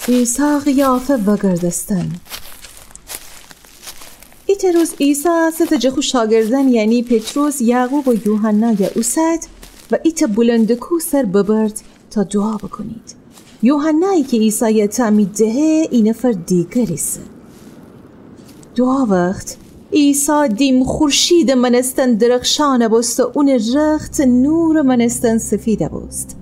عیسی قیافه وگردستن. ایت روز عیسی ستجخو شاگردن یعنی پتروس، یعقوب و یوحنا اوسد و ایت بلندکو سر ببرد تا دعا بکنید. یوحنایی که عیسی تعمید دهه این نفر دیگریسه. دعا وقت عیسی دیم خورشید منستن درخشانه بست و اون رخت نور منستن سفیده بست.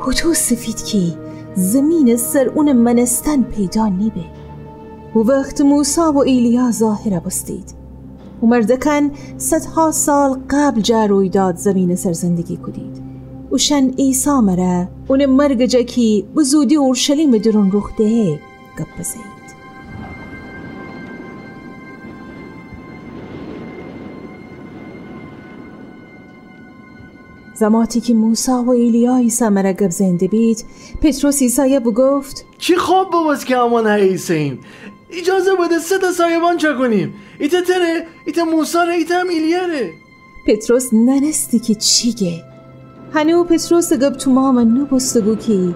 هتو سفید کی زمین سر اون منستن پیدا نیبه. و وقت موسی و ایلیا ظاهره بستید و مردکن صدها سال قبل جا روی داد زمین سر زندگی کدید و شن عیسی مره اون مرگ جکی بزودی اورشلیم درون رخته گپ بزید. زماتی که موسی و ایلیا عیسی مره گپ زنده بید، پتروس عیسی بگفت چی خواب باباست که امان عیسیم؟ اجازه بده 3 تا سایبان چه کنیم؟ ایتا تره، ایتا موساره، ایتا هم ایلیاره. پتروس ننستی که چیگه؟ هنو پتروس گب تو مامنو بستگو کی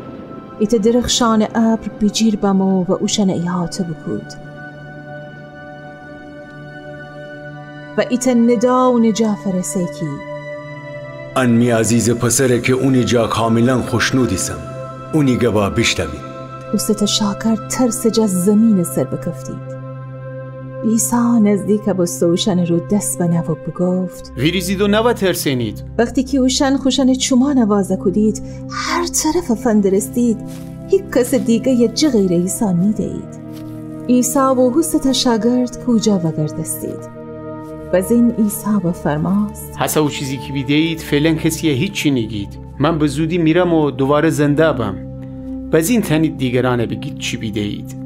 ایتا درخشان ابر بجیر بمو و اوشن ایحاطه بکود و ایتا ندا و نجا فرسه کی انمی عزیز پسره که اونی جا کاملا خوشنودیسم اونی گبا بشتوید. و 3 شاکر ترس جا زمین سر بکفتید. عیسی نزدیک بست و اوشن رو دست بنو بگفت ویریزید و نو ترسینید. وقتی که اوشن خوشن چما نوازه کدید هر طرف فندرستید، هیچ کس دیگه یه جه غیر عیسی نیدهید. عیسی و 3 شاگرد کجا وگردستید. بزین عیسی بفرماست حسا و چیزی که بیدهید فعلا کسی هیچی نگید. من به زودی میرم و دوباره زنده بم. بزین تنید دیگرانه بگید چی بیدهید.